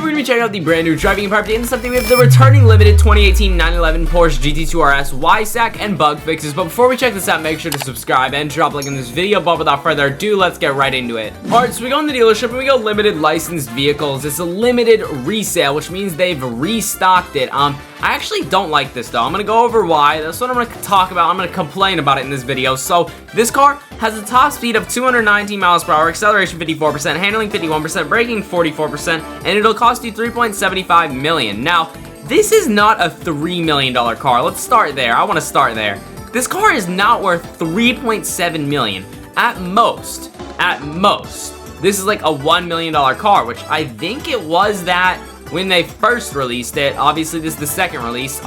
we're going to be checking out the brand new driving empire update. In this update, we have the returning limited 2018 911 Porsche GT2 RS Y-Stack and bug fixes. But before we check this out, make sure to subscribe and drop a like in this video. But without further ado, let's get right into it. Alright, so we go in the dealership and we go limited licensed vehicles. It's a limited resale, which means they've restocked it. I actually don't like this though. I'm going to go over why. That's what I'm going to talk about. I'm going to complain about it in this video. So this car has a top speed of 219 miles per hour, acceleration 54%, handling 51%, braking 44%, and it'll cost you $3.75 million. Now, this is not a $3 million car. Let's start there. I want to start there. This car is not worth $3.7 million. At most, this is like a $1 million car, which I think it was that when they first released it. Obviously, this is the second release.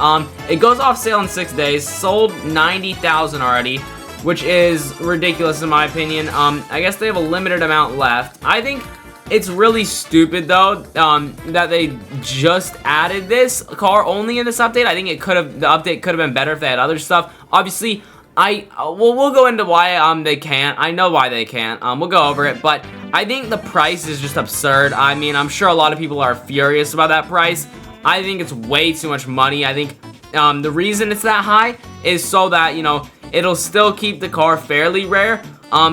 It goes off sale in 6 days, sold 90,000 already, which is ridiculous in my opinion. I guess they have a limited amount left. I think it's really stupid though that they just added this car only in this update. I think the update could have been better if they had other stuff. Obviously, we'll go into why they can't. I know why they can't. We'll go over it, but I think the price is just absurd. I mean, I'm sure a lot of people are furious about that price. I think it's way too much money. I think the reason it's that high is so that, you know, it'll still keep the car fairly rare.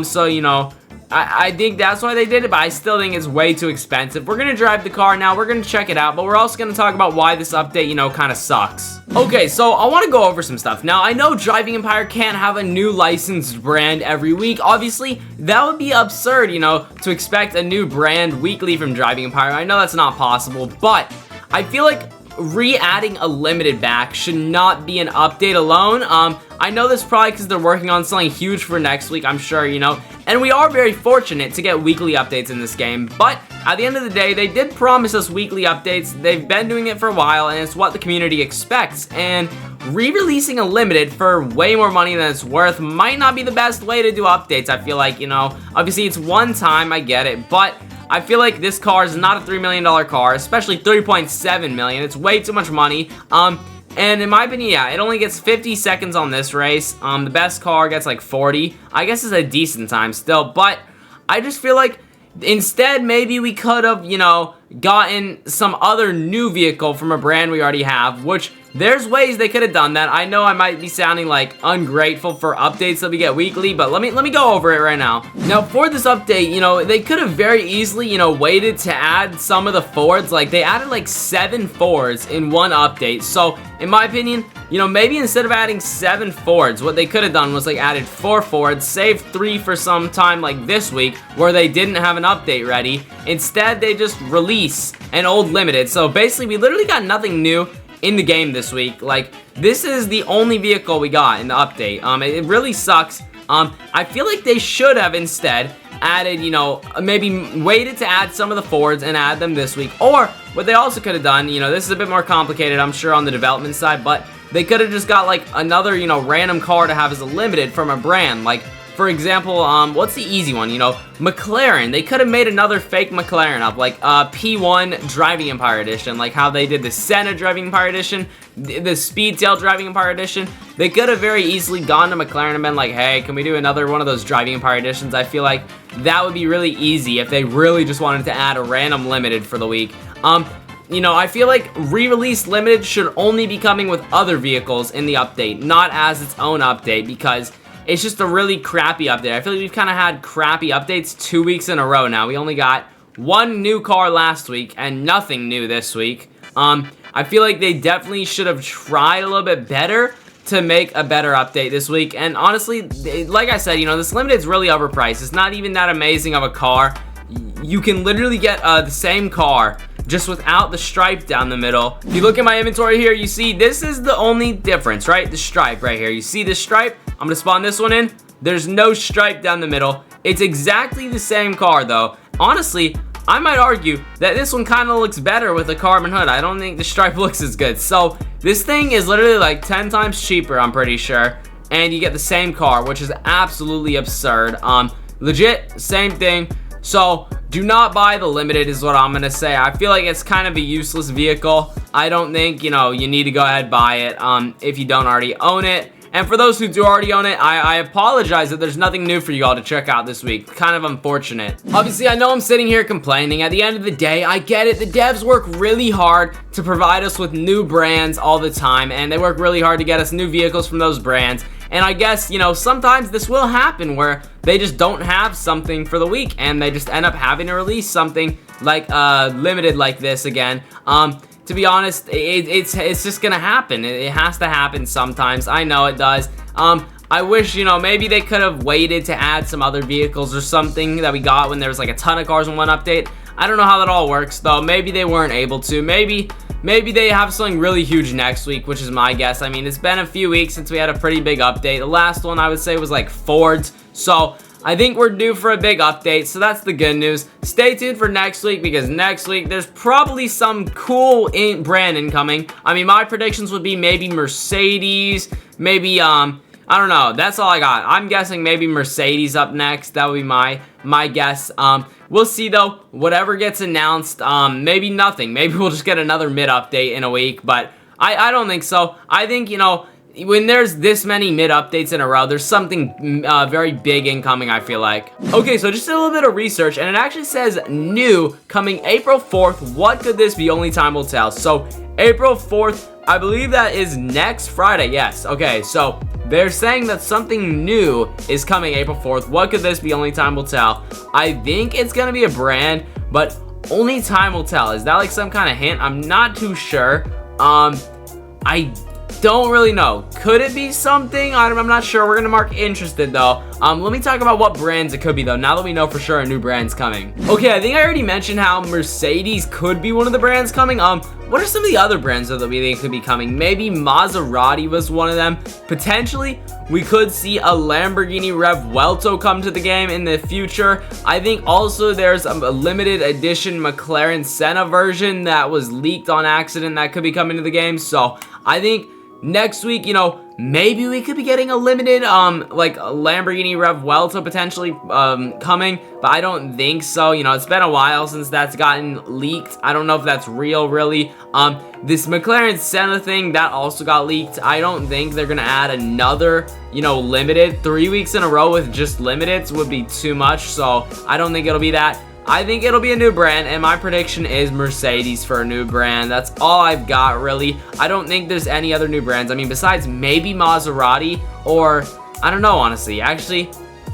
So, you know, I think that's why they did it, but I still think it's way too expensive. We're going to drive the car now. We're going to check it out, but we're also going to talk about why this update, you know, kind of sucks. Okay, so I want to go over some stuff. Now, I know Driving Empire can't have a new licensed brand every week. Obviously, that would be absurd, you know, to expect a new brand weekly from Driving Empire. I know that's not possible, but I feel like re-adding a limited back should not be an update alone. I know this probably because they're working on something huge for next week, I'm sure, you know, and we are very fortunate to get weekly updates in this game, but at the end of the day, they did promise us weekly updates. They've been doing it for a while, and it's what the community expects, and re-releasing a limited for way more money than it's worth might not be the best way to do updates. I feel like, you know, obviously it's one time, I get it, but I feel like this car is not a $3 million car, especially $3.7 million. It's way too much money. And in my opinion, yeah, it only gets 50 seconds on this race. The best car gets like 40. I guess it's a decent time still, but I just feel like instead maybe we could have, you know, gotten some other new vehicle from a brand we already have, which there's ways they could have done that. I know I might be sounding like ungrateful for updates that we get weekly, but let me go over it right now. Now, for this update, you know, they could have very easily, you know, waited to add some of the Fords. Like, they added like 7 Fords in one update. So, in my opinion, you know, maybe instead of adding 7 Fords, what they could have done was like added 4 Fords, saved 3 for some time like this week where they didn't have an update ready. Instead, they just release an old limited. So basically, we literally got nothing new in the game this week. Like, this is the only vehicle we got in the update. It really sucks. I feel like they should have instead added, you know, maybe waited to add some of the Fords and add them this week. Or what they also could have done, you know, this is a bit more complicated, I'm sure, on the development side, but they could have just got like another, you know, random car to have as a limited from a brand. Like, for example, what's the easy one, you know, McLaren. They could have made another fake McLaren up, like P1 Driving Empire Edition, like how they did the Senna Driving Empire Edition, the Speedtail Driving Empire Edition. They could have very easily gone to McLaren and been like, hey, can we do another one of those Driving Empire Editions? I feel like that would be really easy if they really just wanted to add a random limited for the week. You know, I feel like re-release limited should only be coming with other vehicles in the update, not as its own update, because it's just a really crappy update. I feel like we've kind of had crappy updates 2 weeks in a row now. We only got one new car last week and nothing new this week. I feel like they definitely should have tried a little bit better to make a better update this week. And honestly, like I said, you know, this limited is really overpriced. It's not even that amazing of a car. You can literally get the same car just without the stripe down the middle. If you look at my inventory here, you see this is the only difference, right? The stripe right here. You see this stripe? I'm gonna spawn this one in. There's no stripe down the middle. It's exactly the same car though. Honestly, I might argue that this one kind of looks better with the carbon hood. I don't think the stripe looks as good. So this thing is literally like 10 times cheaper, I'm pretty sure. And you get the same car, which is absolutely absurd. Legit, same thing. So do not buy the limited is what I'm gonna say. I feel like it's kind of a useless vehicle. I don't think, you know, you need to go ahead and buy it if you don't already own it. And for those who do already own it, I apologize that there's nothing new for you all to check out this week. Kind of unfortunate. Obviously, I know I'm sitting here complaining. At the end of the day, I get it. The devs work really hard to provide us with new brands all the time, and they work really hard to get us new vehicles from those brands. And I guess, you know, sometimes this will happen where they just don't have something for the week and they just end up having to release something like limited like this again. To be honest, it's just gonna happen. It has to happen sometimes. I know it does. I wish, you know, maybe they could have waited to add some other vehicles or something that we got when there was like a ton of cars in one update. I don't know how that all works though. Maybe they weren't able to. Maybe they have something really huge next week, which is my guess. I mean, it's been a few weeks since we had a pretty big update. The last one I would say was like Ford's. So I think we're due for a big update, so that's the good news. Stay tuned for next week, because next week there's probably some cool brand incoming. I mean, my predictions would be maybe Mercedes, maybe I don't know. That's all I got. I'm guessing maybe Mercedes up next. That would be my guess. We'll see though. Whatever gets announced, maybe nothing. Maybe we'll just get another mid update in a week, but I don't think so. I think, you know, when there's this many mid updates in a row, there's something very big incoming, I feel like. Okay, so just a little bit of research, and it actually says new coming April 4th. What could this be? Only time will tell. So April 4th, I believe that is next Friday. Yes. Okay, so they're saying that something new is coming April 4th. What could this be? Only time will tell. I think it's gonna be a brand, but only time will tell. Is that like some kind of hint? I'm not too sure. I don't really know. Could it be something? I'm not sure. We're gonna mark interested though. Let me talk about what brands it could be though, now that we know for sure a new brand's coming. Okay, I think I already mentioned how Mercedes could be one of the brands coming. What are some of the other brands though that we think could be coming? Maybe Maserati was one of them. Potentially, we could see a Lamborghini Revuelto come to the game in the future. I think also there's a limited edition McLaren Senna version that was leaked on accident that could be coming to the game. So I think next week, you know, maybe we could be getting a limited, like a Lamborghini Revuelto potentially, coming, but I don't think so. You know, it's been a while since that's gotten leaked. I don't know if that's real, really. This McLaren Senna thing, that also got leaked. I don't think they're gonna add another, you know, limited. 3 weeks in a row with just limiteds would be too much, so I don't think it'll be that. I think it'll be a new brand, and my prediction is Mercedes for a new brand. That's all I've got, really. I don't think there's any other new brands. I mean, besides maybe Maserati, or I don't know, honestly. Actually,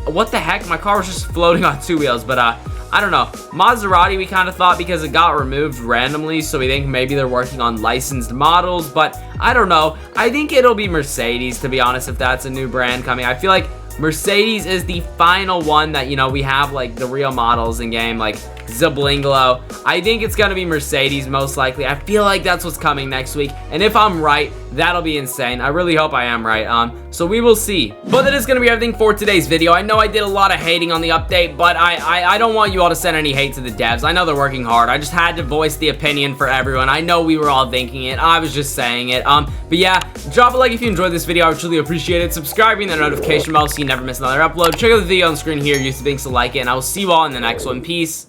what the heck? My car was just floating on two wheels, but I don't know. Maserati, we kind of thought because it got removed randomly, so we think maybe they're working on licensed models, but I don't know. I think it'll be Mercedes, to be honest, if that's a new brand coming. I feel like Mercedes is the final one that, you know, we have like the real models in game, like Zablingolo. I think it's gonna be Mercedes most likely. I feel like that's what's coming next week, and if I'm right, that'll be insane. I really hope I am right. So we will see. But that is gonna be everything for today's video. I know I did a lot of hating on the update, but I don't want you all to send any hate to the devs. I know they're working hard. I just had to voice the opinion for everyone. I know we were all thinking it. I was just saying it. But yeah, drop a like if you enjoyed this video. I would truly appreciate it. Subscribing, the notification bell so you never miss another upload. Check out the video on screen here. Use the links to like it, and I will see you all in the next one. Peace.